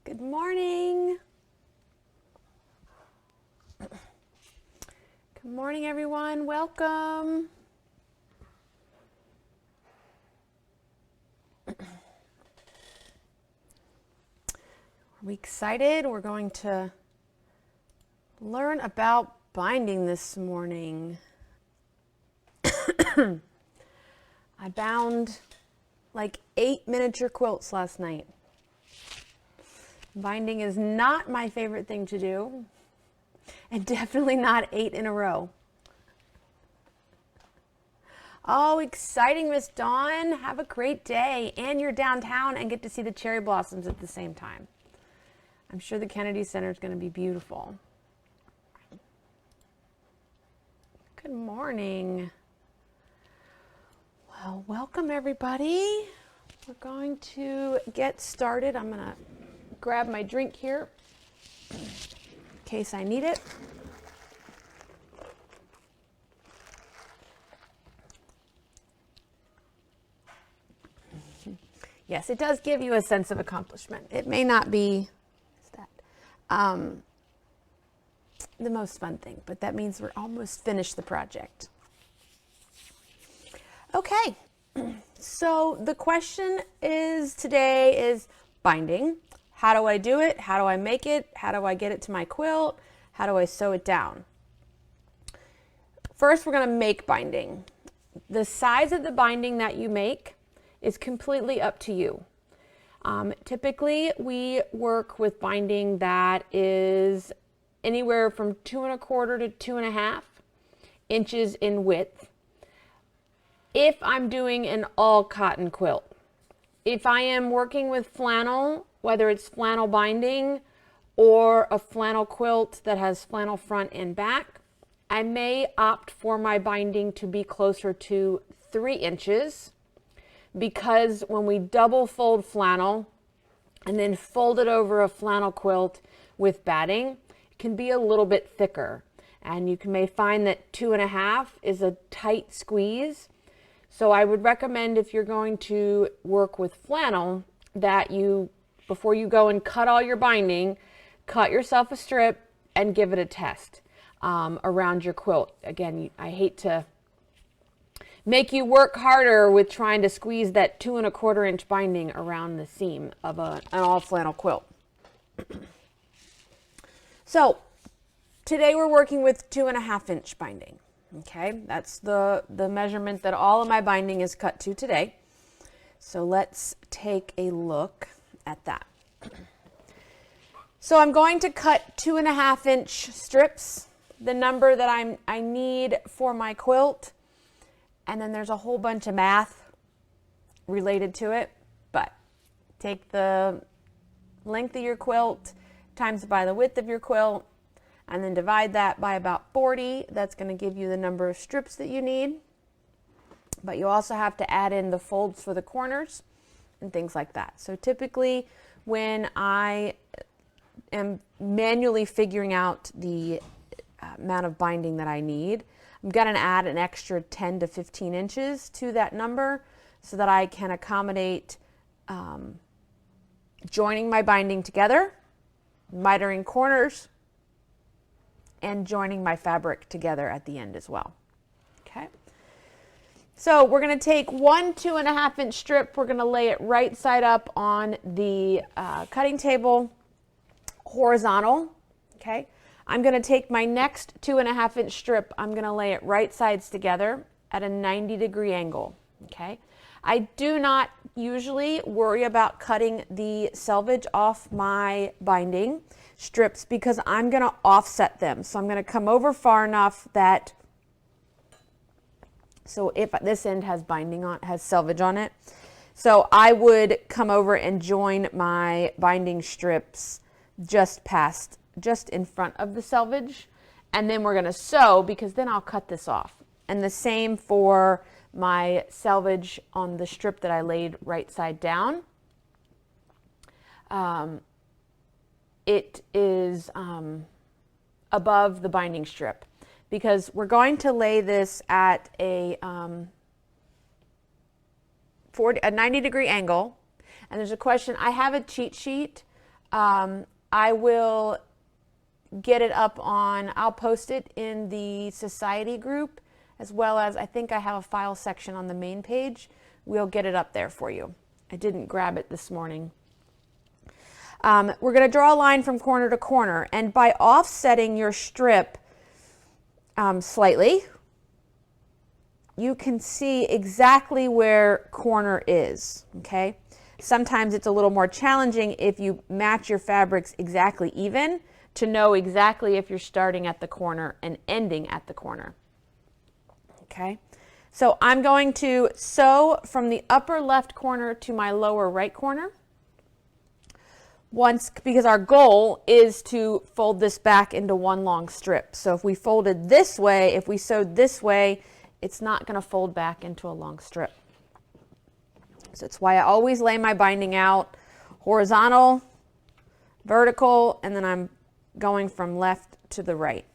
Good morning. Good morning, everyone. Welcome. Are we excited? We're going to learn about binding this morning. I bound like 8 miniature quilts last night. Binding is not my favorite thing to do, and definitely not 8 in a row. Oh, exciting, Miss Dawn. Have a great day. And you're downtown and get to see the cherry blossoms at the same time. I'm sure the Kennedy Center is going to be beautiful. Good morning. Well, welcome everybody. We're going to get started. I'm going to grab my drink here in case I need it. Yes, it does give you a sense of accomplishment. It may not be the most fun thing, but that means we're almost finished the project. Okay, so the question today is binding. How do I do it? How do I make it? How do I get it to my quilt? How do I sew it down? First, we're going to make binding. The size of the binding that you make is completely up to you. Typically, we work with binding that is anywhere from 2 1/4 to 2.5 inches in width. If I'm doing an all cotton quilt, if I am working with flannel, whether it's flannel binding or a flannel quilt that has flannel front and back, I may opt for my binding to be closer to 3 inches, because when we double fold flannel and then fold it over a flannel quilt with batting, it can be a little bit thicker. And you may find that 2.5 is a tight squeeze. So I would recommend, if you're going to work with flannel, that you, before you go and cut all your binding, cut yourself a strip and give it a test around your quilt. Again, I hate to make you work harder with trying to squeeze that 2 1/4 inch binding around the seam of an all flannel quilt. So today we're working with 2.5 inch binding. Okay, that's the measurement that all of my binding is cut to today. So let's take a look at that. So I'm going to cut 2.5 inch strips, the number that I need for my quilt. And then there's a whole bunch of math related to it, but take the length of your quilt times by the width of your quilt, and then divide that by about 40. That's going to give you the number of strips that you need. But you also have to add in the folds for the corners and things like that. So typically when I am manually figuring out the amount of binding that I need, I'm going to add an extra 10 to 15 inches to that number so that I can accommodate joining my binding together, mitering corners, and joining my fabric together at the end as well. Okay. So we're going to take one 2.5 inch strip. We're going to lay it right side up on the cutting table, horizontal. Okay. I'm going to take my next 2.5 inch strip. I'm going to lay it right sides together at a 90-degree angle. Okay. I do not usually worry about cutting the selvage off my binding strips because I'm going to offset them. So I'm going to come over far enough that, so if this end has binding on, has selvage on it, so I would come over and join my binding strips just in front of the selvage, and then we're going to sew, because then I'll cut this off. And the same for my selvage on the strip that I laid right side down. It is above the binding strip, because we're going to lay this at a 90-degree angle. And there's a question, I have a cheat sheet I will get it up on, I'll post it in the society group, as well as I think I have a file section on the main page. We'll get it up there for you. I didn't grab it this morning. We're going to draw a line from corner to corner, and by offsetting your strip slightly, you can see exactly where corner is, okay? Sometimes it's a little more challenging if you match your fabrics exactly even to know exactly if you're starting at the corner and ending at the corner, okay? So I'm going to sew from the upper left corner to my lower right corner. Because our goal is to fold this back into one long strip. So if we folded this way, if we sewed this way, it's not going to fold back into a long strip. So it's why I always lay my binding out horizontal, vertical, and then I'm going from left to the right.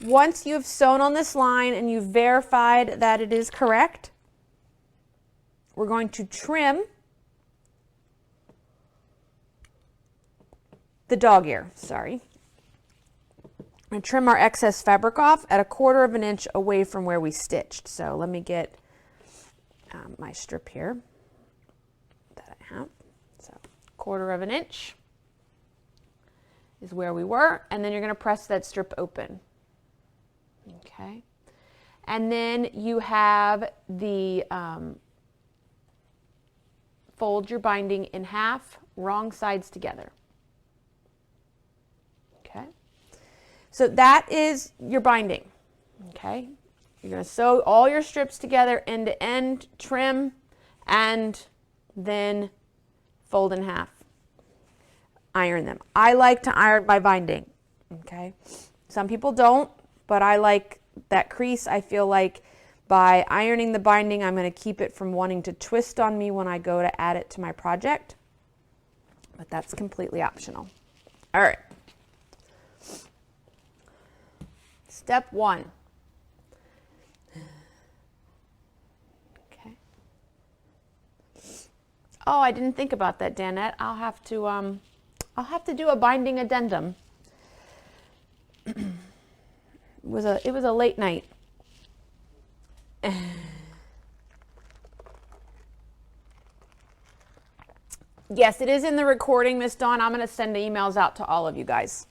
Once you've sewn on this line and you've verified that it is correct, we're going to trim the dog ear, sorry. I'm going to trim our excess fabric off at 1/4 of an inch away from where we stitched. So let me get my strip here that I have. So 1/4 of an inch is where we were, and then you're going to press that strip open. Okay, and then you have the fold your binding in half, wrong sides together. Okay, so that is your binding. Okay, you're going to sew all your strips together end to end, trim, and then fold in half. Iron them. I like to iron my binding. Okay, some people don't, but I like that crease. I feel like by ironing the binding, I'm going to keep it from wanting to twist on me when I go to add it to my project, but that's completely optional. All right. Step 1. Okay. Oh, I didn't think about that, Danette. I'll have to do a binding addendum. It was a late night. Yes, it is in the recording, Miss Dawn. I'm going to send the emails out to all of you guys.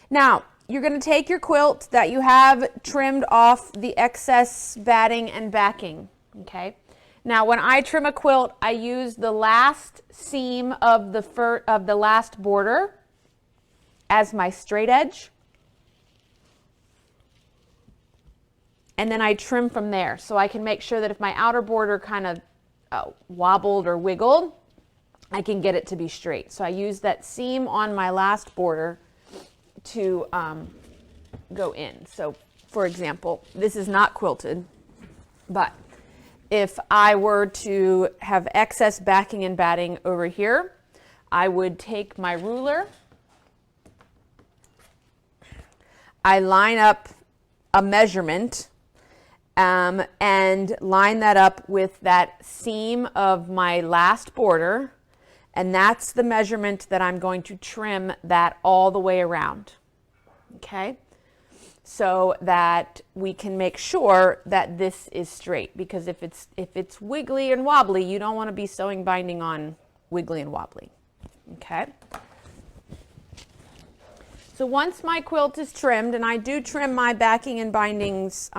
Now, you're going to take your quilt that you have trimmed off the excess batting and backing, okay? Now, when I trim a quilt, I use the last seam of the last border as my straight edge. And then I trim from there, so I can make sure that if my outer border kind of wobbled or wiggled, I can get it to be straight. So I use that seam on my last border to go in. So for example, this is not quilted, but if I were to have excess backing and batting over here, I would take my ruler, I line up a measurement and line that up with that seam of my last border, and that's the measurement that I'm going to trim that all the way around, okay? So that we can make sure that this is straight, because if it's wiggly and wobbly, you don't want to be sewing binding on wiggly and wobbly, okay? So once my quilt is trimmed, and I do trim my backing and bindings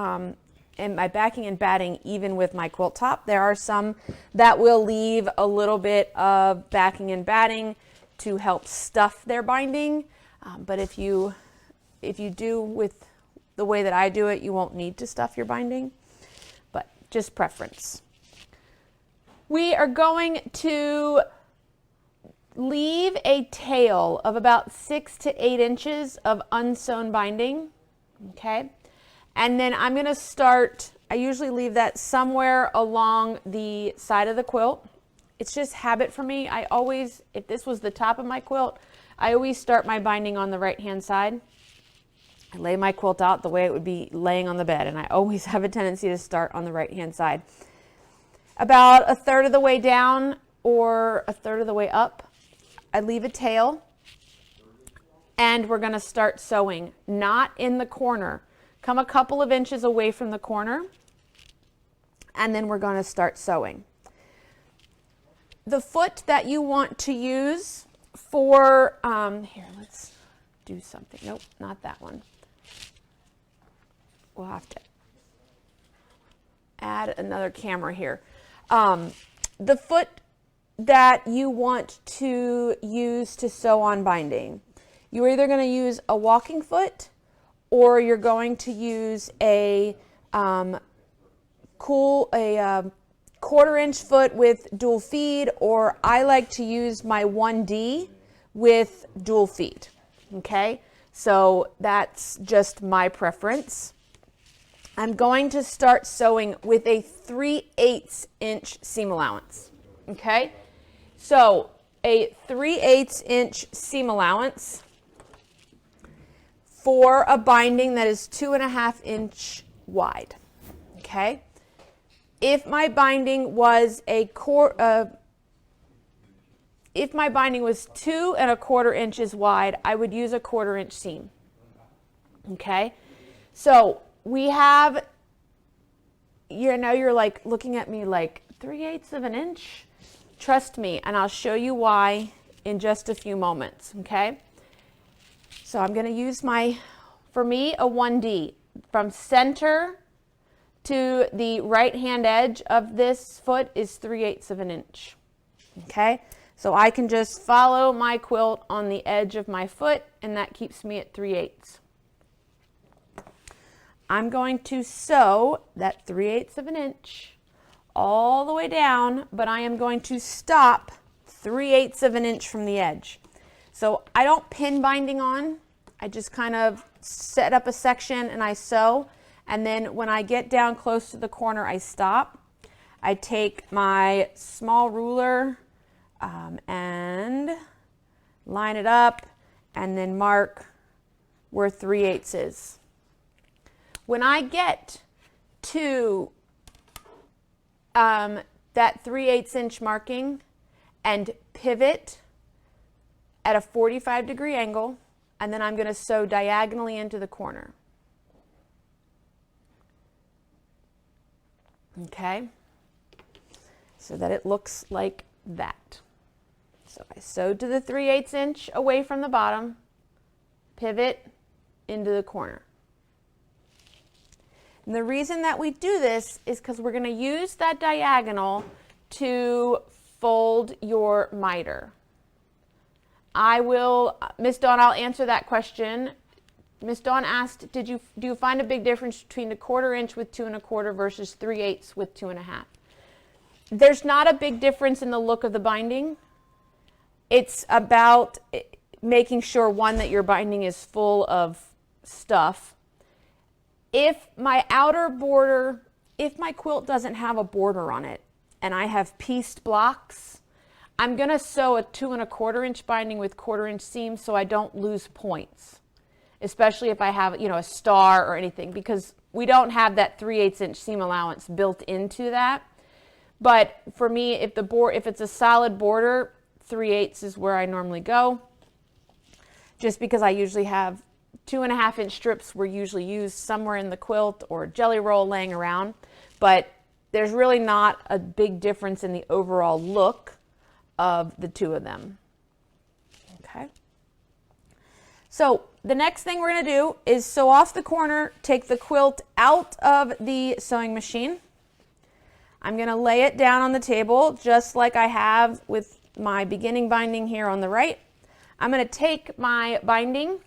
and my backing and batting even with my quilt top. There are some that will leave a little bit of backing and batting to help stuff their binding, but if you do with the way that I do it, you won't need to stuff your binding, but just preference. We are going to leave a tail of about 6 to 8 inches of unsewn binding, okay? And then I'm going to start, I usually leave that somewhere along the side of the quilt. It's just habit for me. I always, if this was the top of my quilt, I always start my binding on the right-hand side. I lay my quilt out the way it would be laying on the bed, and I always have a tendency to start on the right-hand side. About 1/3 of the way down or 1/3 of the way up, I leave a tail, and we're going to start sewing, not in the corner. Come a couple of inches away from the corner, and then we're going to start sewing. The foot that you want to use for, here, let's do something. Nope, not that one. We'll have to add another camera here. The foot that you want to use to sew on binding, you're either going to use a walking foot, or you're going to use a quarter-inch foot with dual feed, or I like to use my 1D with dual feed. Okay, so that's just my preference. I'm going to start sewing with a 3/8 inch seam allowance. Okay, so a 3/8 inch seam allowance for a binding that is 2.5 inch wide. Okay, if my binding was if my binding was 2.25 inches wide, I would use a 1/4 inch seam. Okay, so we have, you're like looking at me like 3/8 of an inch. Trust me, and I'll show you why in just a few moments. Okay, so I'm going to use for me, a 1D from center to the right hand edge of this foot is 3/8 of an inch. Okay, so I can just follow my quilt on the edge of my foot, and that keeps me at 3/8. I'm going to sew that 3/8 of an inch all the way down, but I am going to stop 3/8 of an inch from the edge. So I don't pin binding on. I just kind of set up a section and I sew, and then when I get down close to the corner, I stop. I take my small ruler and line it up, and then mark where 3/8 is. When I get to that 3/8 inch marking and pivot at a 45-degree angle, and then I'm going to sew diagonally into the corner. Okay, so that it looks like that. So I sewed to the 3/8 inch away from the bottom, pivot into the corner. And the reason that we do this is because we're going to use that diagonal to fold your miter. Miss Dawn, I'll answer that question. Miss Dawn asked, do you find a big difference between a 1/4 inch with 2.25 versus 3/8 with 2.5? There's not a big difference in the look of the binding. It's about making sure, one, that your binding is full of stuff. If my quilt doesn't have a border on it and I have pieced blocks, I'm going to sew a 2.25 inch binding with 1/4 inch seam so I don't lose points, especially if I have, a star or anything, because we don't have that 3/8 inch seam allowance built into that. But for me, if it's a solid border, 3/8 is where I normally go, just because I usually have 2.5 inch strips were usually used somewhere in the quilt or a jelly roll laying around, but there's really not a big difference in the overall look of the two of them. Okay. So the next thing we're going to do is sew off the corner, take the quilt out of the sewing machine. I'm going to lay it down on the table just like I have with my beginning binding here on the right. I'm going to take my binding.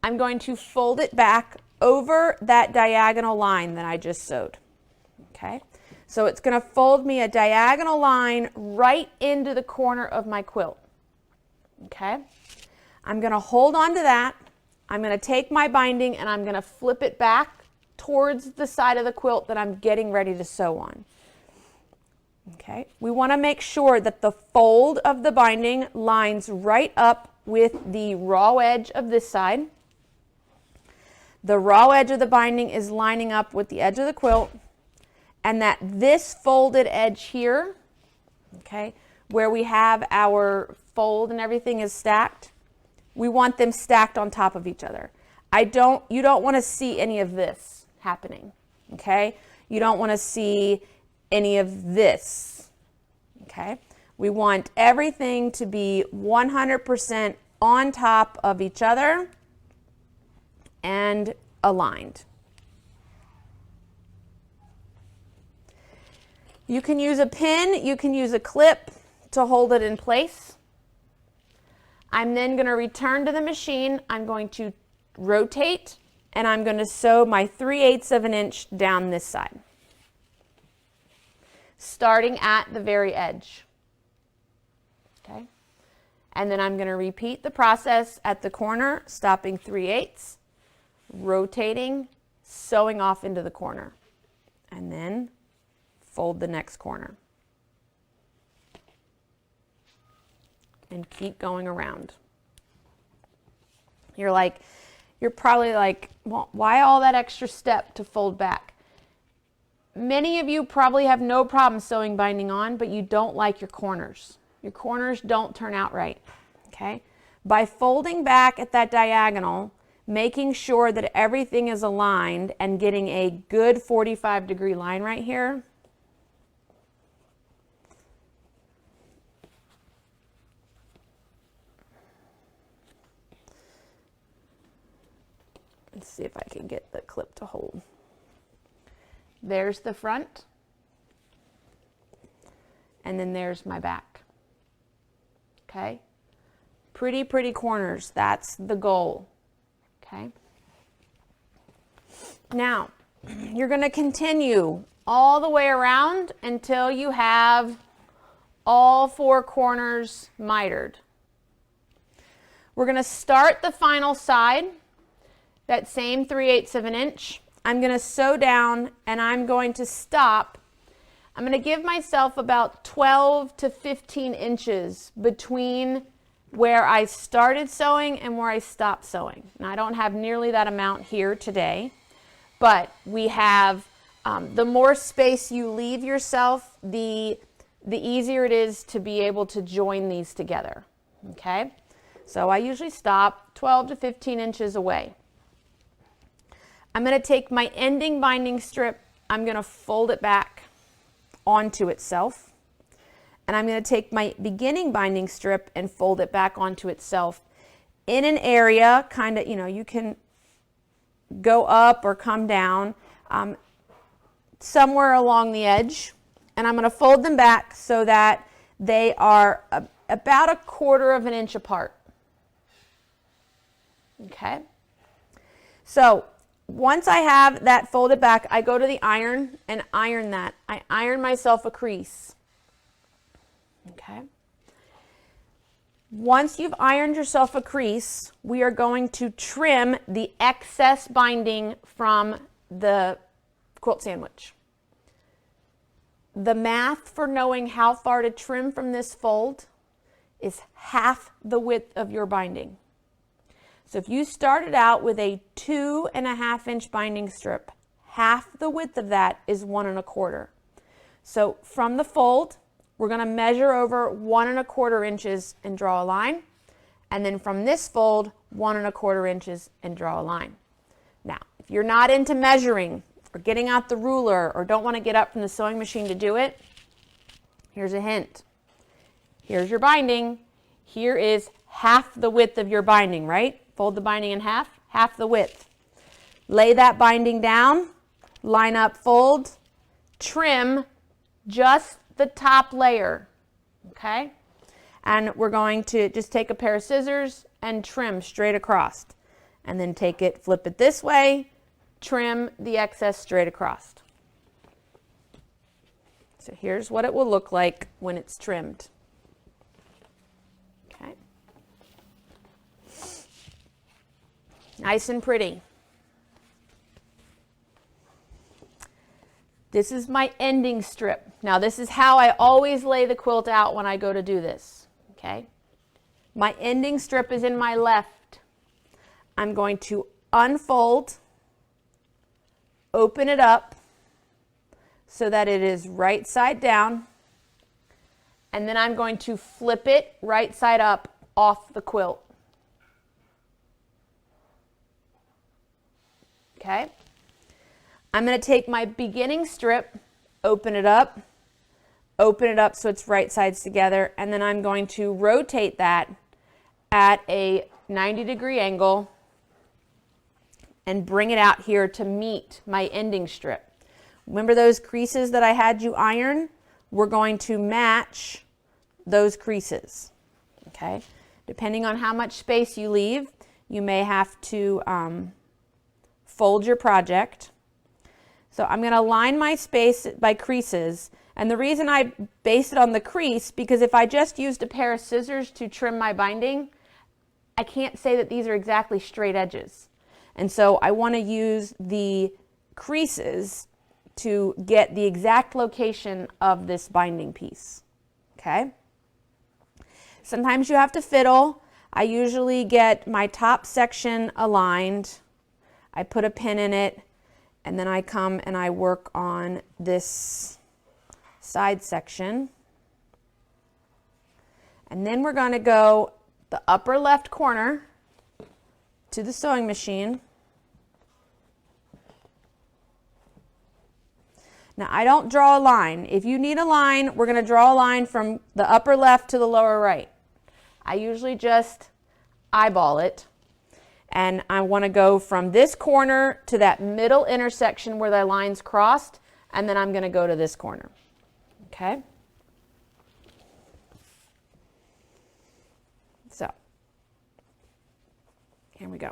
I'm going to fold it back over that diagonal line that I just sewed. Okay, so it's going to fold me a diagonal line right into the corner of my quilt. Okay, I'm going to hold on to that. I'm going to take my binding and I'm going to flip it back towards the side of the quilt that I'm getting ready to sew on. Okay, we want to make sure that the fold of the binding lines right up with the raw edge of this side. The raw edge of the binding is lining up with the edge of the quilt, and that this folded edge here, okay, where we have our fold and everything is stacked, we want them stacked on top of each other. You don't want to see any of this happening, okay? You don't want to see any of this, okay? We want everything to be 100% on top of each other and aligned. You can use a pin, you can use a clip to hold it in place. I'm then going to return to the machine. I'm going to rotate and I'm going to sew my 3/8 of an inch down this side, starting at the very edge. Okay. And then I'm going to repeat the process at the corner, stopping 3/8, rotating, sewing off into the corner, and then fold the next corner. And keep going around. You're probably like, well, why all that extra step to fold back? Many of you probably have no problem sewing binding on, but you don't like your corners. Your corners don't turn out right, okay? By folding back at that diagonal, making sure that everything is aligned and getting a good 45-degree line right here, let's see if I can get the clip to hold. There's the front, and then there's my back. Okay? Pretty corners. That's the goal. Okay? Now, you're going to continue all the way around until you have all 4 corners mitered. We're going to start the final side, that same 3/8 of an inch. I'm going to sew down and I'm going to stop. I'm going to give myself about 12 to 15 inches between where I started sewing and where I stopped sewing. Now, I don't have nearly that amount here today, but we have, the more space you leave yourself, the easier it is to be able to join these together, okay? So I usually stop 12 to 15 inches away. I'm going to take my ending binding strip, I'm going to fold it back onto itself, and I'm going to take my beginning binding strip and fold it back onto itself in an area, kind of, you can go up or come down, somewhere along the edge, and I'm going to fold them back so that they are about 1/4 of an inch apart. Okay? So, once I have that folded back, I go to the iron and iron that. I iron myself a crease. Okay. Once you've ironed yourself a crease, we are going to trim the excess binding from the quilt sandwich. The math for knowing how far to trim from this fold is half the width of your binding. So if you started out with a 2.5 inch binding strip, half the width of that is 1 1/4. So from the fold, we're going to measure over 1 1/4 inches and draw a line. And then from this fold, 1 1/4 inches and draw a line. Now, if you're not into measuring or getting out the ruler or don't want to get up from the sewing machine to do it, here's a hint. Here's your binding. Here is half the width of your binding, right? Fold the binding in half the width. Lay that binding down, line up, fold, trim just the top layer, okay? And we're going to just take a pair of scissors and trim straight across. And then take it, flip it this way, trim the excess straight across. So here's what it will look like when it's trimmed. Okay. Nice and pretty. This is my ending strip. Now this is how I always lay the quilt out when I go to do this, okay? My ending strip is in my left. I'm going to unfold, open it up so that it is right side down, and then I'm going to flip it right side up off the quilt. Okay. I'm going to take my beginning strip, open it up so it's right sides together, and then I'm going to rotate that at a 90-degree angle and bring it out here to meet my ending strip. Remember those creases that I had you iron? We're going to match those creases, okay? Depending on how much space you leave, you may have to fold your project. So I'm going to line my space by creases, and the reason I base it on the crease, because if I just used a pair of scissors to trim my binding, I can't say that these are exactly straight edges. And so I want to use the creases to get the exact location of this binding piece, okay? Sometimes you have to fiddle. I usually get my top section aligned. I put a pin in it, and then I come and I work on this side section. And then we're going to go the upper left corner to the sewing machine. Now I don't draw a line. If you need a line, we're going to draw a line from the upper left to the lower right. I usually just eyeball it, and I want to go from this corner to that middle intersection where the lines crossed, and then I'm going to go to this corner. Okay? So, here we go.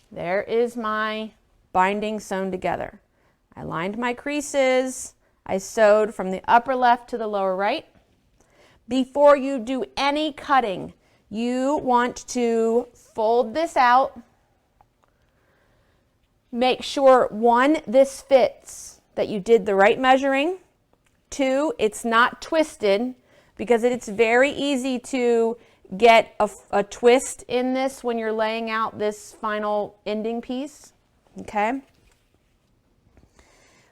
There is my binding sewn together. I lined my creases. I sewed from the upper left to the lower right. Before you do any cutting, you want to fold this out. Make sure, 1, this fits, that you did the right measuring. 2, it's not twisted, because it's very easy to get a twist in this when you're laying out this final ending piece. Okay?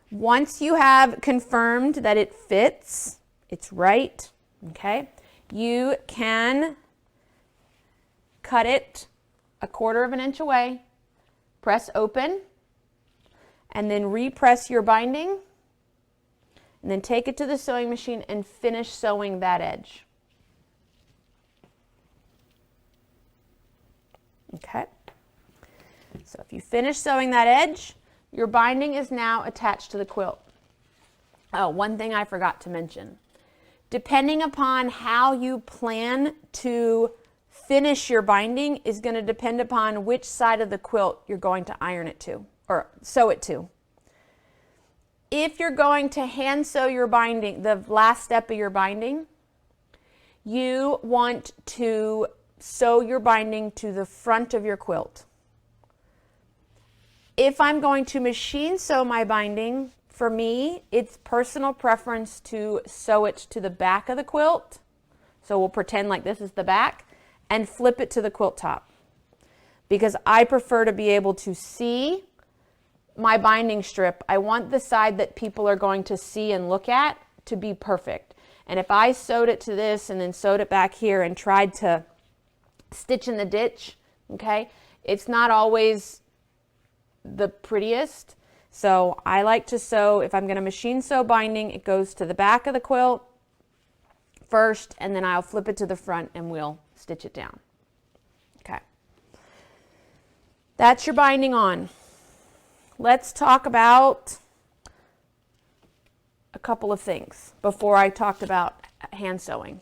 Once you have confirmed that it fits, it's right, okay, you can cut it 1/4 inch away, press open, and then repress your binding, and then take it to the sewing machine and finish sewing that edge. Okay, so if you finish sewing that edge, your binding is now attached to the quilt. Oh, one thing I forgot to mention. Depending upon how you plan to finish your binding is going to depend upon which side of the quilt you're going to iron it to or sew it to. If you're going to hand sew your binding, the last step of your binding, you want to sew your binding to the front of your quilt. If I'm going to machine sew my binding, for me, it's personal preference to sew it to the back of the quilt. So we'll pretend like this is the back and flip it to the quilt top, because I prefer to be able to see my binding strip. I want the side that people are going to see and look at to be perfect. And if I sewed it to this and then sewed it back here and tried to stitch in the ditch, okay, it's not always the prettiest. So I like to sew, if I'm going to machine sew binding, it goes to the back of the quilt first, and then I'll flip it to the front and we'll stitch it down. Okay. That's your binding on. Let's talk about a couple of things before I talked about hand sewing.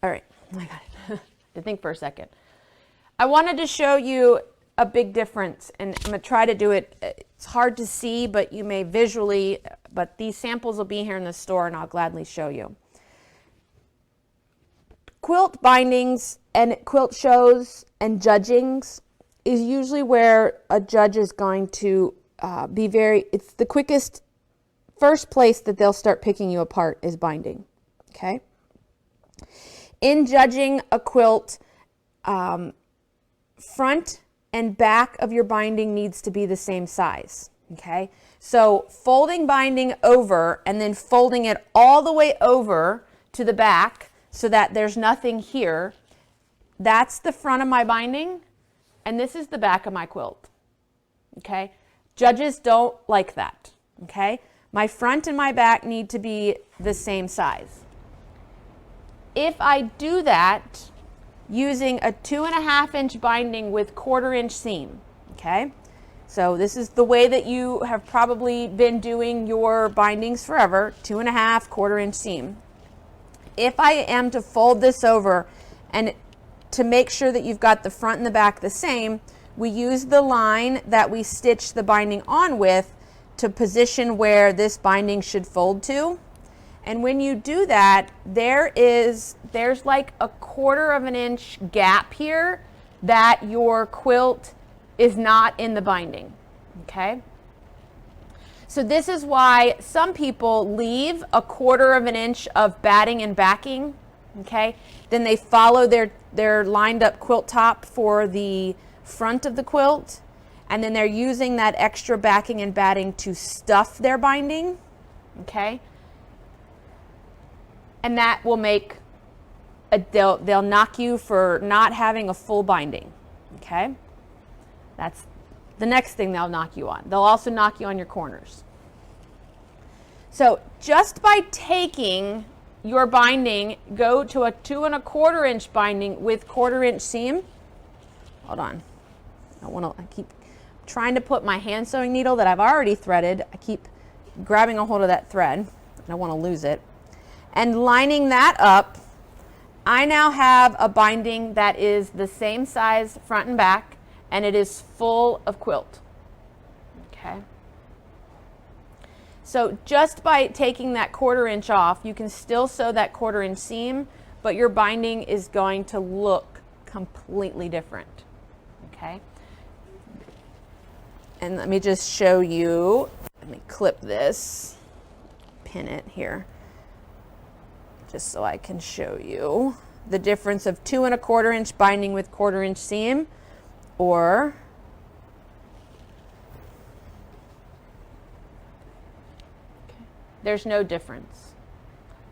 All right, I got it. To think for a second. I wanted to show you a big difference, and I'm going to try to do it. It's hard to see, but you may visually, but these samples will be here in the store and I'll gladly show you. Quilt bindings and quilt shows and judgings is usually where a judge is going to it's the quickest, first place that they'll start picking you apart is binding, okay? In judging a quilt, front and back of your binding needs to be the same size, Okay, so folding binding over and then folding it all the way over to the back so that there's nothing here. That's the front of my binding, and this is the back of my quilt. Okay, judges don't like that. Okay, my front and my back need to be the same size. If I do that using a 2.5 inch binding with 1/4 inch seam, okay, so this is the way that you have probably been doing your bindings forever, 2.5, 1/4 inch seam. If I am to fold this over and to make sure that you've got the front and the back the same, we use the line that we stitch the binding on with to position where this binding should fold to. And when you do that, there's like a 1/4 inch gap here that your quilt is not in the binding, okay? So this is why some people leave a 1/4 inch of batting and backing, okay? Then they follow their lined up quilt top for the front of the quilt, and then they're using that extra backing and batting to stuff their binding, okay? And that will make they'll knock you for not having a full binding, okay? That's the next thing they'll knock you on. They'll also knock you on your corners. So just by taking your binding, go to a 2.25 inch binding with 1/4 inch seam. Hold on. I keep trying to put my hand sewing needle that I've already threaded. I keep grabbing a hold of that thread. I don't want to lose it. And lining that up, I now have a binding that is the same size front and back, and it is full of quilt. Okay. So just by taking that 1/4 inch off, you can still sew that 1/4 inch seam, but your binding is going to look completely different. Okay. And let me just show you, let me clip this, pin it here, just so I can show you the difference of 2.25 inch binding with 1/4 inch seam, or there's no difference.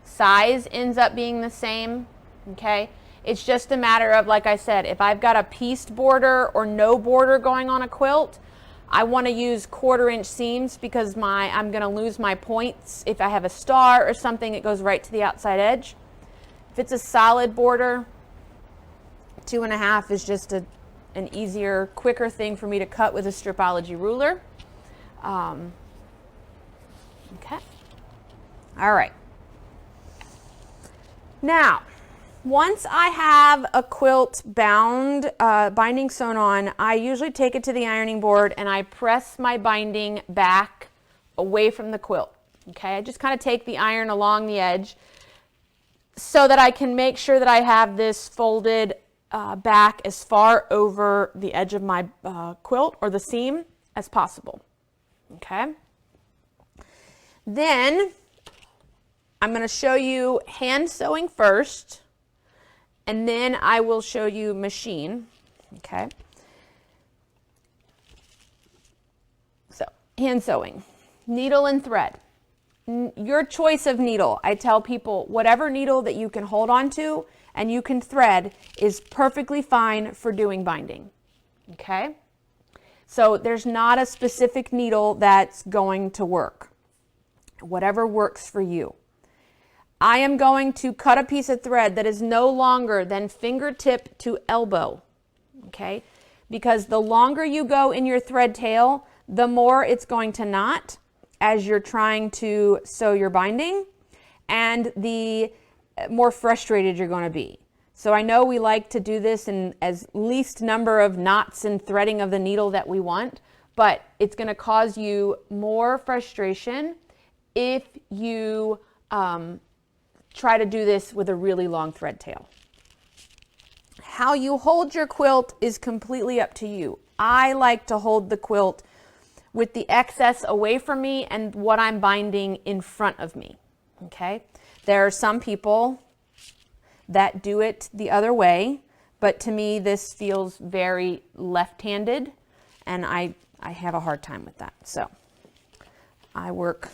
Size ends up being the same, okay? It's just a matter of, like I said, if I've got a pieced border or no border going on a quilt, I want to use 1/4 inch seams because I'm going to lose my points. If I have a star or something, it goes right to the outside edge. If it's a solid border, 2.5 is just an easier, quicker thing for me to cut with a stripology ruler. Okay. All right. Now, once I have a quilt bound, binding sewn on, I usually take it to the ironing board and I press my binding back away from the quilt. Okay, I just kind of take the iron along the edge so that I can make sure that I have this folded back as far over the edge of my quilt or the seam as possible. Okay. Then I'm going to show you hand sewing first, and then I will show you machine. Okay. So hand sewing, needle and thread. Your choice of needle. I tell people whatever needle that you can hold on to and you can thread is perfectly fine for doing binding. Okay. So there's not a specific needle that's going to work. Whatever works for you. I am going to cut a piece of thread that is no longer than fingertip to elbow, okay? Because the longer you go in your thread tail, the more it's going to knot as you're trying to sew your binding, and the more frustrated you're going to be. So I know we like to do this in as least number of knots and threading of the needle that we want, but it's going to cause you more frustration if you try to do this with a really long thread tail. How you hold your quilt is completely up to you. I like to hold the quilt with the excess away from me and what I'm binding in front of me. Okay? There are some people that do it the other way, but to me this feels very left-handed, and I have a hard time with that. So I work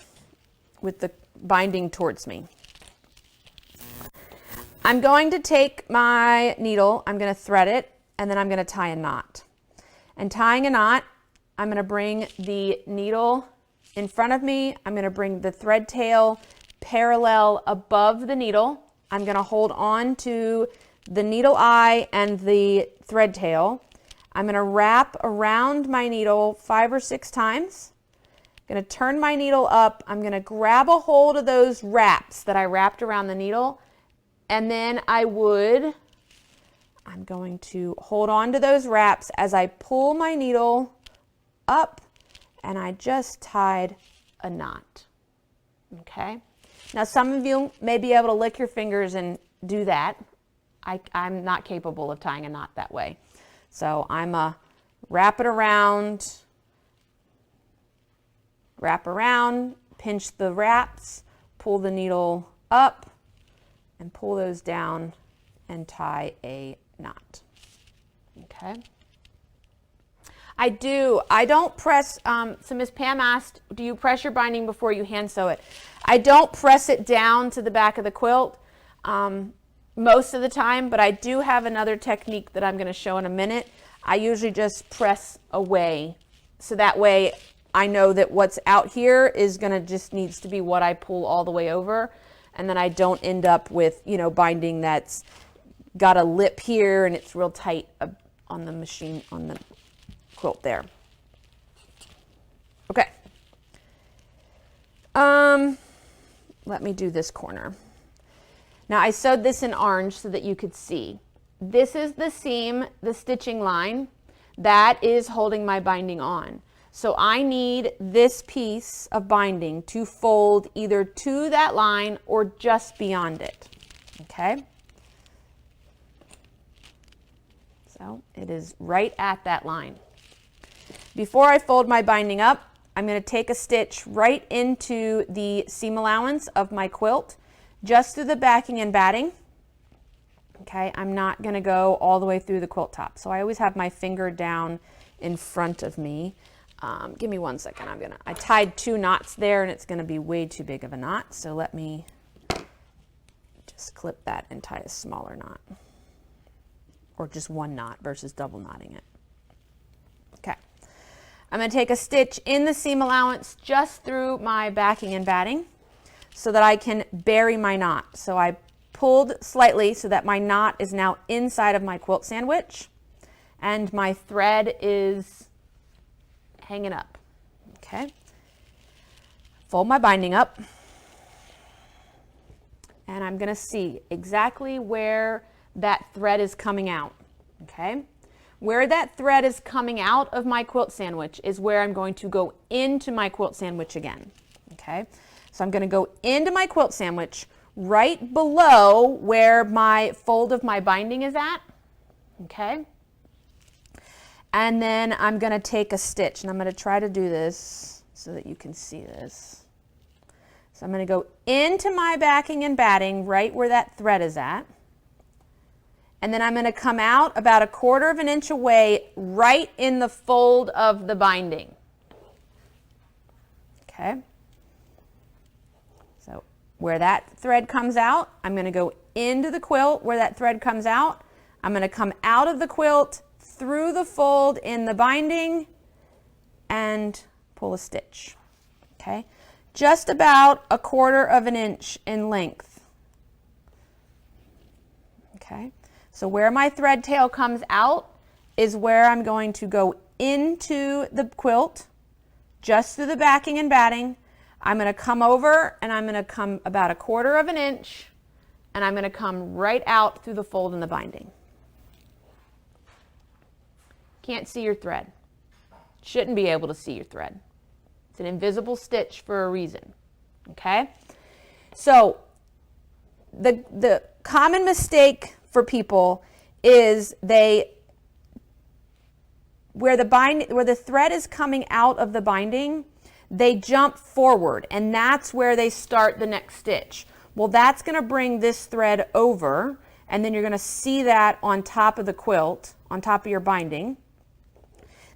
with the binding towards me. I'm going to take my needle, I'm going to thread it, and then I'm going to tie a knot. And tying a knot, I'm going to bring the needle in front of me. I'm going to bring the thread tail parallel above the needle. I'm going to hold on to the needle eye and the thread tail. I'm going to wrap around my needle 5 or 6 times. I'm going to turn my needle up. I'm going to grab a hold of those wraps that I wrapped around the needle, and then I'm going to hold on to those wraps as I pull my needle up, and I just tied a knot. Okay? Now some of you may be able to lick your fingers and do that. I'm not capable of tying a knot that way. So I'm wrap around, pinch the wraps, pull the needle up, and pull those down and tie a knot. Okay. I don't press, so Miss Pam asked, do you press your binding before you hand sew it? I don't press it down to the back of the quilt most of the time, but I do have another technique that I'm going to show in a minute. I usually just press away, so that way I know that what's out here is going to just needs to be what I pull all the way over, and then I don't end up with, you know, binding that's got a lip here and it's real tight on the machine, on the quilt there. Okay. Let me do this corner. Now I sewed this in orange so that you could see. This is the seam, the stitching line that is holding my binding on. So I need this piece of binding to fold either to that line or just beyond it. Okay? So it is right at that line. Before I fold my binding up, I'm going to take a stitch right into the seam allowance of my quilt, just through the backing and batting. Okay, I'm not going to go all the way through the quilt top. So I always have my finger down in front of me. Give me 1 second. I tied 2 knots there and it's going to be way too big of a knot. So let me just clip that and tie a smaller knot, or just 1 knot versus double knotting it. Okay. I'm going to take a stitch in the seam allowance just through my backing and batting so that I can bury my knot. So I pulled slightly so that my knot is now inside of my quilt sandwich and my thread is hanging up. Okay. Fold my binding up and I'm going to see exactly where that thread is coming out. Okay. Where that thread is coming out of my quilt sandwich is where I'm going to go into my quilt sandwich again. Okay. So I'm going to go into my quilt sandwich right below where my fold of my binding is at. Okay. And then I'm going to take a stitch, and I'm going to try to do this so that you can see this. So I'm going to go into my backing and batting right where that thread is at. And then I'm going to come out about 1/4 inch away right in the fold of the binding. Okay. So where that thread comes out, I'm going to go into the quilt where that thread comes out. I'm going to come out of the quilt through the fold in the binding and pull a stitch. Okay. Just about 1/4 inch in length. Okay. So where my thread tail comes out is where I'm going to go into the quilt, just through the backing and batting. I'm going to come over and I'm going to come about 1/4 inch and I'm going to come right out through the fold in the binding. Can't see your thread. Shouldn't be able to see your thread. It's an invisible stitch for a reason. Okay? So the common mistake for people is where the thread is coming out of the binding, they jump forward and that's where they start the next stitch. Well, that's going to bring this thread over and then you're going to see that on top of the quilt, on top of your binding.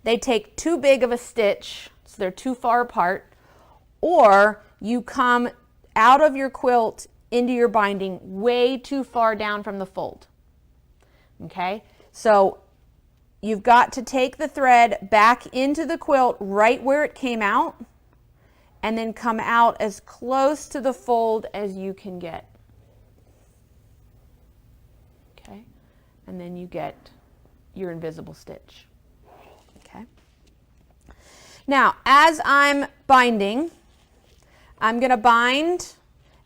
They take too big of a stitch, so they're too far apart, or you come out of your quilt into your binding way too far down from the fold. Okay, so you've got to take the thread back into the quilt right where it came out, and then come out as close to the fold as you can get. Okay, and then you get your invisible stitch. Okay. Now, as I'm binding, I'm going to bind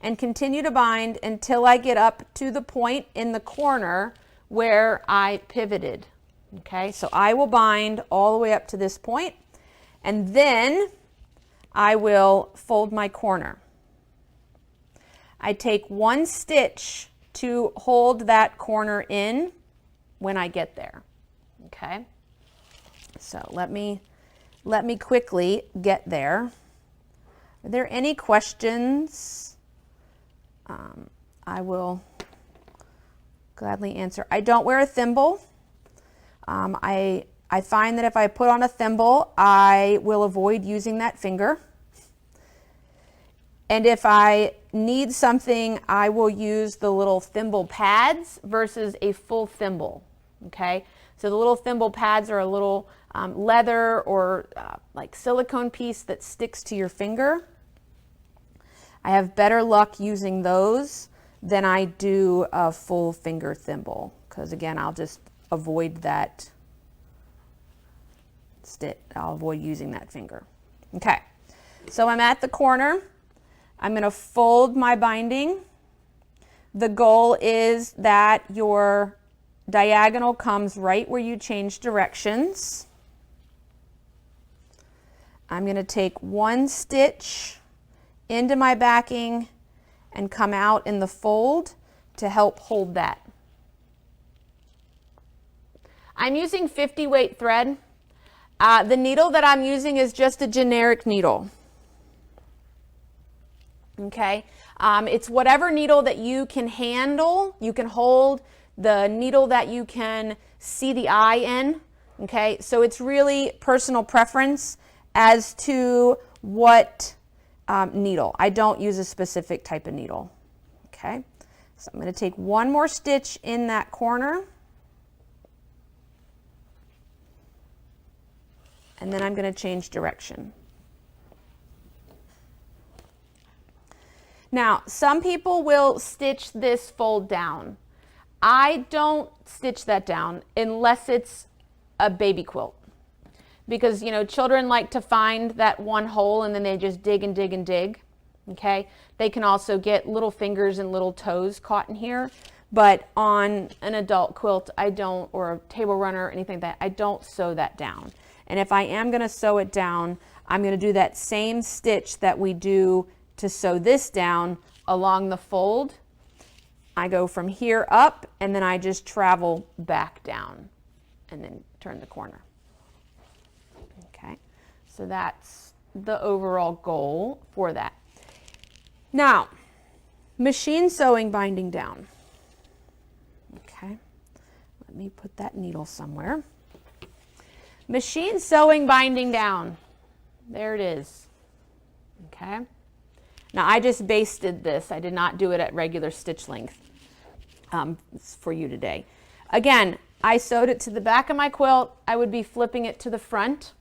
and continue to bind until I get up to the point in the corner where I pivoted. Okay, so I will bind all the way up to this point, and then I will fold my corner. I take one stitch to hold that corner in when I get there. Okay, so let me quickly get there. Are there any questions? I will gladly answer. I don't wear a thimble. I find that if I put on a thimble, I will avoid using that finger. And if I need something, I will use the little thimble pads versus a full thimble. Okay, so the little thimble pads are a little leather or like silicone piece that sticks to your finger. I have better luck using those than I do a full finger thimble, because again, I'll just avoid that stitch. I'll avoid using that finger. Okay, so I'm at the corner. I'm going to fold my binding. The goal is that your diagonal comes right where you change directions. I'm going to take one stitch into my backing and come out in the fold to help hold that. I'm using 50 weight thread. The needle that I'm using is just a generic needle. Okay, it's whatever needle that you can handle, you can hold, the needle that you can see the eye in. Okay, so it's really personal preference as to what needle. I don't use a specific type of needle. Okay, so I'm going to take one more stitch in that corner, and then I'm going to change direction. Now, some people will stitch this fold down. I don't stitch that down unless it's a baby quilt. Because, you know, children like to find that one hole and then they just dig and dig and dig. Okay? They can also get little fingers and little toes caught in here. But on an adult quilt, I don't, or a table runner or anything like that, I don't sew that down. And if I am going to sew it down, I'm going to do that same stitch that we do to sew this down along the fold. I go from here up, and then I just travel back down and then turn the corner. Okay, so that's the overall goal for that. Now, machine sewing binding down. Okay, let me put that needle somewhere. Machine sewing binding down. There it is. Okay. Now, I just basted this. I did not do it at regular stitch length for you today. Again, I sewed it to the back of my quilt. I would be flipping it to the front.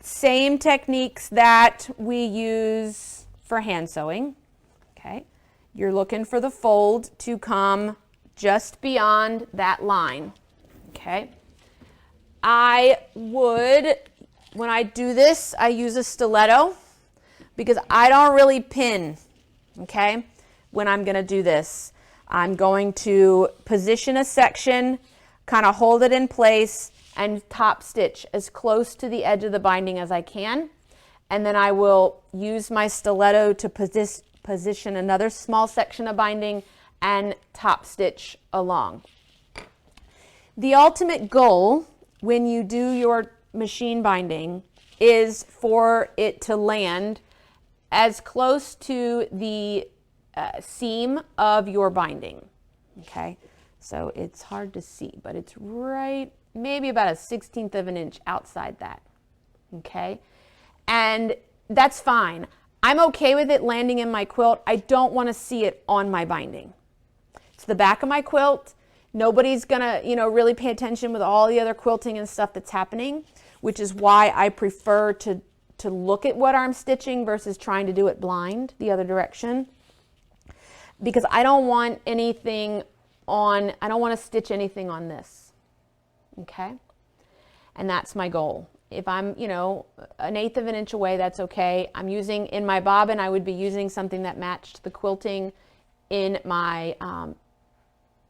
Same techniques that we use for hand sewing. Okay. You're looking for the fold to come just beyond that line. Okay. I would, when I do this, I use a stiletto, because I don't really pin, okay, when I'm going to do this. I'm going to position a section, kind of hold it in place, and top stitch as close to the edge of the binding as I can. And then I will use my stiletto to position another small section of binding and top stitch along. The ultimate goal when you do your machine binding is for it to land as close to the seam of your binding. Okay, so it's hard to see, but it's right maybe about a 1/16 of an inch outside that. Okay, And that's fine. I'm okay with it landing in my quilt. I don't want to see it on my binding. It's the back of my quilt. Nobody's gonna, really pay attention with all the other quilting and stuff that's happening, which is why I prefer to look at what I'm stitching versus trying to do it blind the other direction. Because I don't want anything on, I don't want to stitch anything on this. Okay? And that's my goal. If I'm, 1/8 of an inch away, that's okay. I'm using, in my bobbin, I would be using something that matched the quilting in my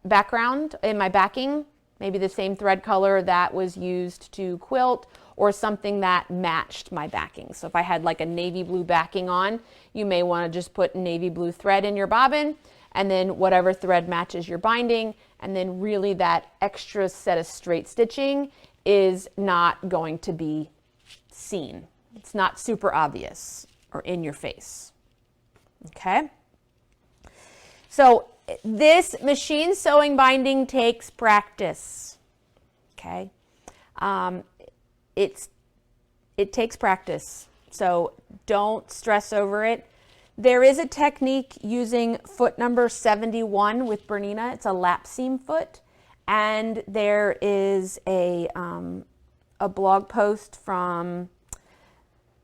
background, in my backing, maybe the same thread color that was used to quilt, or something that matched my backing. So if I had like a navy blue backing on, you may want to just put navy blue thread in your bobbin, and then whatever thread matches your binding, and then really that extra set of straight stitching is not going to be seen. It's not super obvious or in your face. Okay? So this machine sewing binding takes practice. Okay? It takes practice, so don't stress over it. There is a technique using foot number 71 with Bernina. It's a lap seam foot, and there is a blog post from,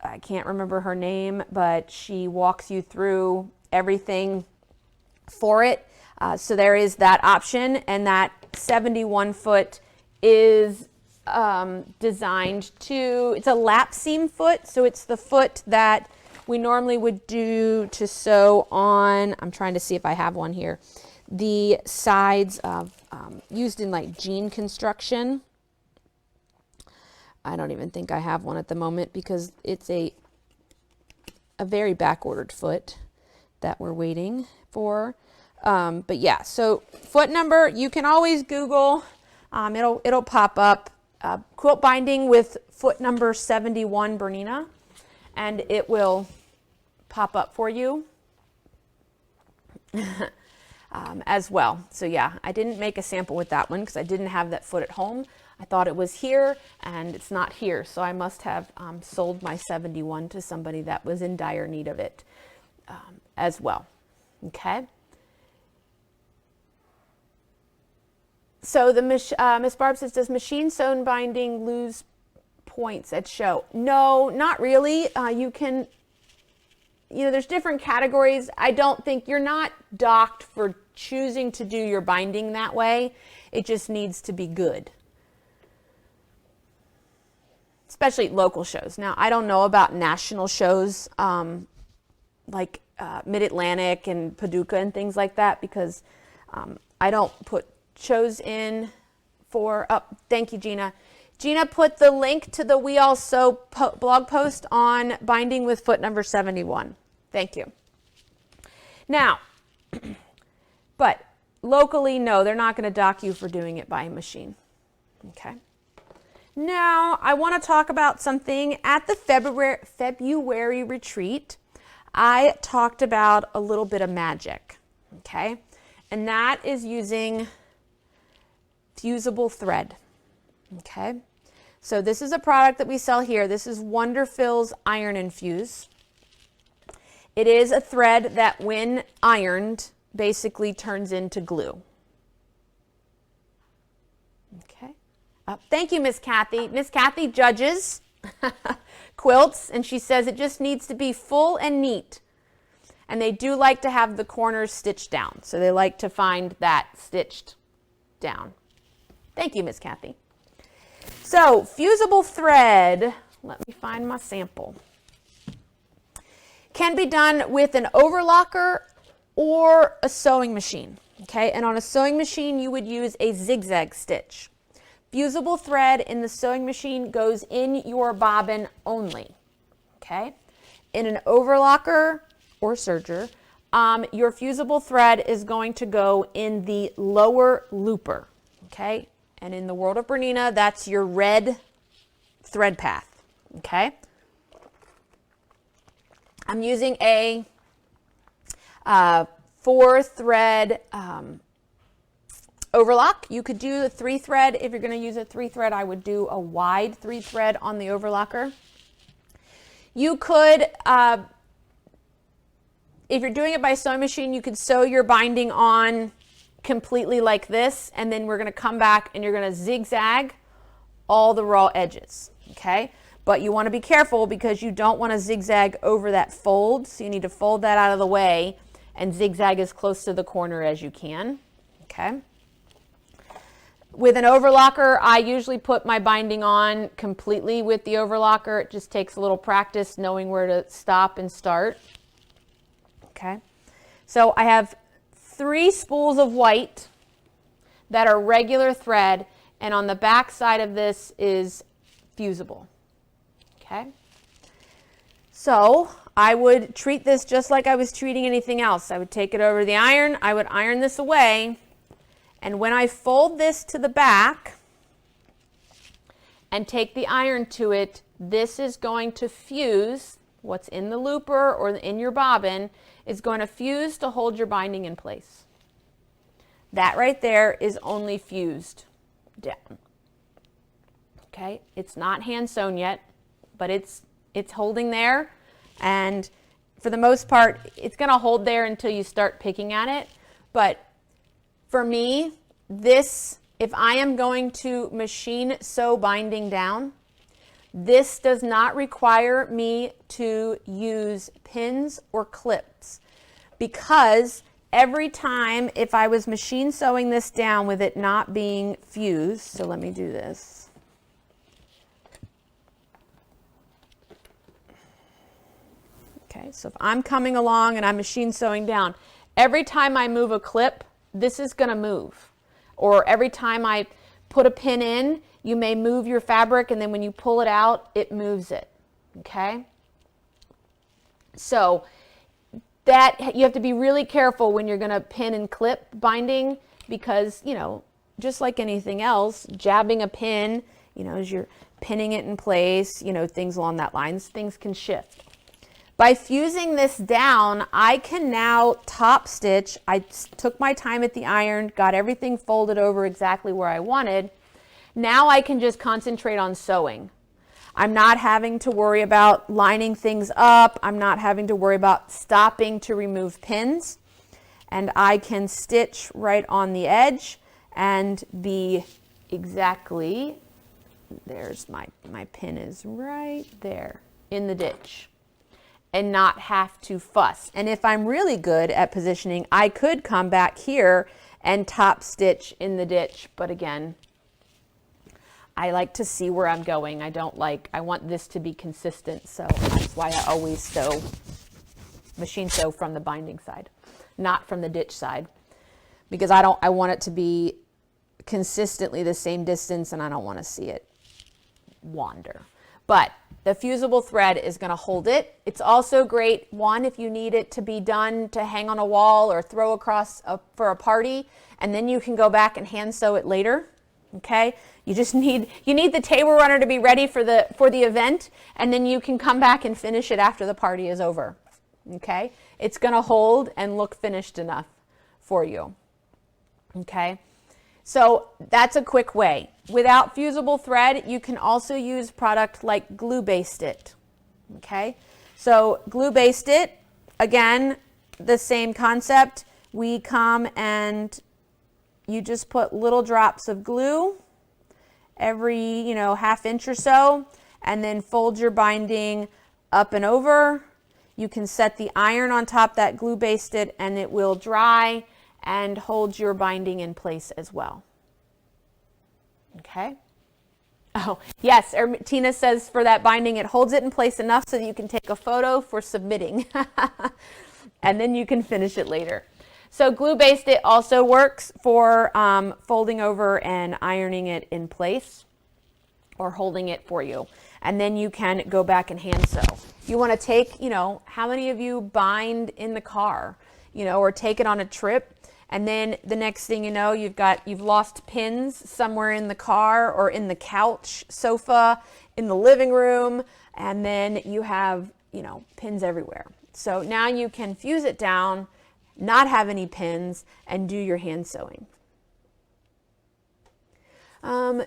I can't remember her name, but she walks you through everything for it. So there is that option, and that 71 foot is designed to, it's a lap seam foot, so it's the foot that we normally would do to sew on, I'm trying to see if I have one here, the sides of, used in like jean construction. I don't even think I have one at the moment because it's a very back-ordered foot that we're waiting for. But yeah, so foot number, you can always Google, it'll pop up. Quilt binding with foot number 71 Bernina, and it will pop up for you as well. So yeah, I didn't make a sample with that one because I didn't have that foot at home. I thought it was here, and it's not here, so I must have sold my 71 to somebody that was in dire need of it as well. Okay. So the Miss Barb says, does machine sewn binding lose points at show? No, not really. You can, there's different categories. I don't think you're not docked for choosing to do your binding that way. It just needs to be good, especially local shows. Now, I don't know about national shows like Mid-Atlantic and Paducah and things like that, because I don't put shows in for, thank you, Gina. Gina put the link to the We All Sew blog post on binding with foot number 71. Thank you. Now, but locally, no, they're not going to dock you for doing it by machine. Okay. Now, I want to talk about something at the February retreat. I talked about a little bit of magic. Okay. And that is using fusible thread. Okay, so this is a product that we sell here. This is Wonderfil's Iron Infuse. It is a thread that when ironed basically turns into glue. Okay, thank you, Miss Kathy. Miss Kathy judges quilts, and she says it just needs to be full and neat. And they do like to have the corners stitched down, so they like to find that stitched down. Thank you, Miss Kathy. So, fusible thread, let me find my sample, can be done with an overlocker or a sewing machine. Okay, and on a sewing machine, you would use a zigzag stitch. Fusible thread in the sewing machine goes in your bobbin only. Okay, in an overlocker or serger, your fusible thread is going to go in the lower looper. Okay. And in the world of Bernina, that's your red thread path, okay? I'm using a 4-thread overlock. You could do a 3-thread. If you're going to use a 3-thread, I would do a wide 3-thread on the overlocker. You could, if you're doing it by sewing machine, you could sew your binding on completely like this, and then we're going to come back and you're going to zigzag all the raw edges, okay? But you want to be careful because you don't want to zigzag over that fold, so you need to fold that out of the way and zigzag as close to the corner as you can, okay? With an overlocker, I usually put my binding on completely with the overlocker. It just takes a little practice knowing where to stop and start. Okay, so I have 3 spools of white that are regular thread, and on the back side of this is fusible. Okay, so I would treat this just like I was treating anything else. I would take it over the iron, I would iron this away, and when I fold this to the back and take the iron to it, this is going to fuse. What's in the looper or in your bobbin is going to fuse to hold your binding in place. That right there is only fused down. Okay, it's not hand sewn yet, but it's holding there, and for the most part, it's going to hold there until you start picking at it. But for me, this, if I am going to machine sew binding down, this does not require me to use pins or clips, because every time if I was machine sewing this down with it not being fused, so let me do this. Okay, so if I'm coming along and I'm machine sewing down, every time I move a clip, this is going to move. Or every time I put a pin in, you may move your fabric, and then when you pull it out, it moves it, okay? So that, you have to be really careful when you're gonna pin and clip binding, because, you know, just like anything else, jabbing a pin, you know, as you're pinning it in place, you know, things along that lines, things can shift. By fusing this down, I can now top stitch. I took my time at the iron, got everything folded over exactly where I wanted. Now I can just concentrate on sewing. I'm not having to worry about lining things up. I'm not having to worry about stopping to remove pins. And I can stitch right on the edge and be exactly, there's my pin is right there in the ditch, and not have to fuss. And if I'm really good at positioning, I could come back here and top stitch in the ditch, but again, I like to see where I'm going. I want this to be consistent, so that's why I always machine sew from the binding side, not from the ditch side, because I want it to be consistently the same distance, and I don't want to see it wander. But the fusible thread is going to hold it. It's also great, one, if you need it to be done to hang on a wall or throw across for a party, and then you can go back and hand sew it later. Okay, you need the table runner to be ready for the event, and then you can come back and finish it after the party is over. Okay, it's going to hold and look finished enough for you. Okay, so that's a quick way. Without fusible thread, you can also use product like Glue Baste It. Okay, so Glue Baste It, again, the same concept. We come and you just put little drops of glue every, half inch or so, and then fold your binding up and over. You can set the iron on top that Glue Baste It, and it will dry and hold your binding in place as well. Okay. Oh, yes, Tina says for that binding, it holds it in place enough so that you can take a photo for submitting, and then you can finish it later. So Glue Baste It also works for folding over and ironing it in place, or holding it for you. And then you can go back and hand sew. You want to take, how many of you bind in the car, or take it on a trip, and then the next thing you know, you've lost pins somewhere in the car or in the couch, sofa, in the living room, and then you have, pins everywhere. So now you can fuse it down, not have any pins, and do your hand sewing.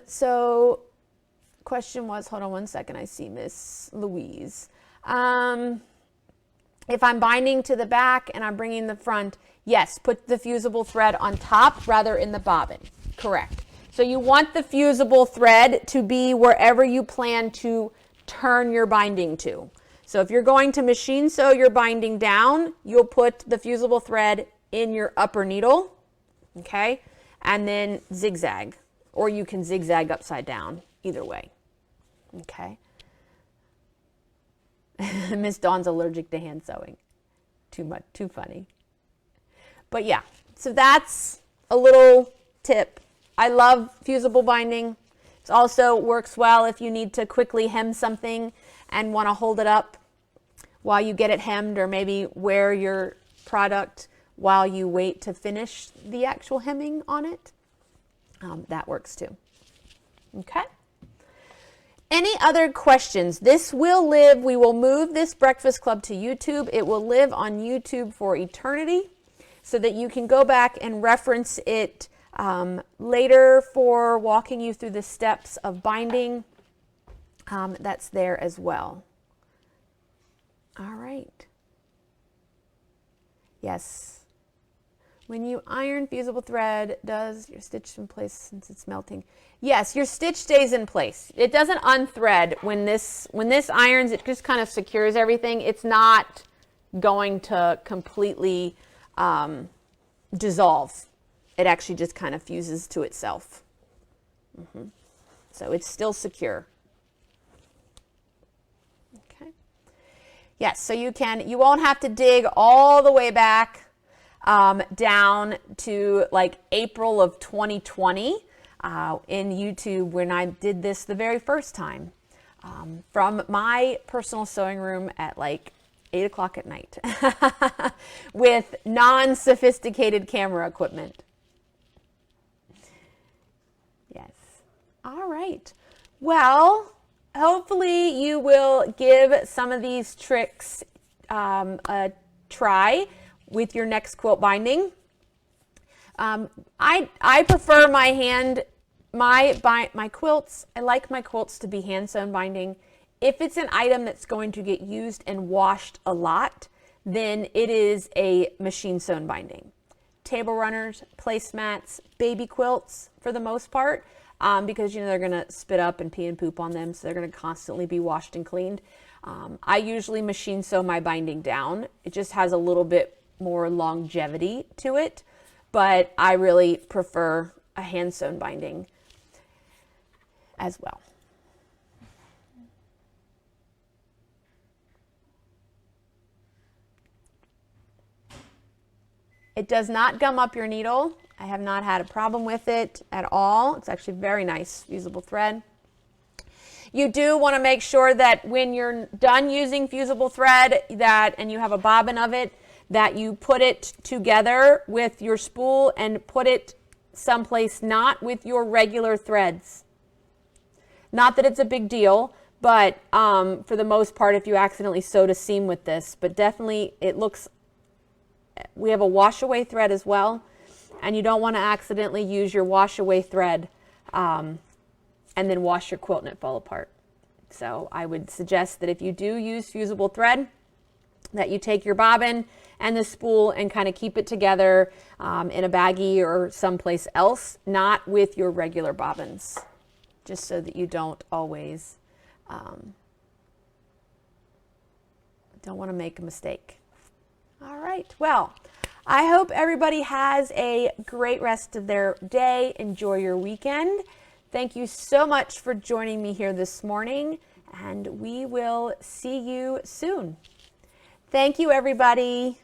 So question was, hold on one second, I see Miss Louise. If I'm binding to the back and I'm bringing the front, yes, put the fusible thread on top rather in the bobbin. Correct. So you want the fusible thread to be wherever you plan to turn your binding to. So if you're going to machine sew your binding down, you'll put the fusible thread in your upper needle, okay, and then zigzag, or you can zigzag upside down, either way, okay. Miss Dawn's allergic to hand sewing. Too funny. But yeah, so that's a little tip. I love fusible binding. It also works well if you need to quickly hem something and want to hold it up while you get it hemmed, or maybe wear your product while you wait to finish the actual hemming on it. That works too. Okay. Any other questions? This will live. We will move this Breakfast Club to YouTube. It will live on YouTube for eternity so that you can go back and reference it later for walking you through the steps of binding. That's there as well. All right. Yes. When you iron fusible thread, does your stitch in place since it's melting? Yes, your stitch stays in place. It doesn't unthread when this irons. It just kind of secures everything. It's not going to completely dissolve. It actually just kind of fuses to itself. So it's still secure. Okay. Yes, so you won't have to dig all the way back down to like April of 2020 in YouTube when I did this the very first time from my personal sewing room at like 8 o'clock at night with non-sophisticated camera equipment. Yes. All right. Well, hopefully you will give some of these tricks a try with your next quilt binding. I prefer my quilts. I like my quilts to be hand sewn binding. If it's an item that's going to get used and washed a lot, then it is a machine sewn binding. Table runners, placemats, baby quilts for the most part, because they're going to spit up and pee and poop on them, so they're going to constantly be washed and cleaned. I usually machine sew my binding down. It just has a little bit more longevity to it, but I really prefer a hand sewn binding as well. It does not gum up your needle. I have not had a problem with it at all. It's actually very nice fusible thread. You do want to make sure that when you're done using fusible thread and you have a bobbin of it, that you put it together with your spool and put it someplace not with your regular threads. Not that it's a big deal, but for the most part, if you accidentally sewed a seam with this, but definitely we have a wash away thread as well, and you don't want to accidentally use your wash away thread and then wash your quilt and it fall apart. So I would suggest that if you do use fusible thread, that you take your bobbin and the spool and kind of keep it together in a baggie or someplace else, not with your regular bobbins, just so that you don't always, don't want to make a mistake. All right, well, I hope everybody has a great rest of their day. Enjoy your weekend. Thank you so much for joining me here this morning, and we will see you soon. Thank you, everybody.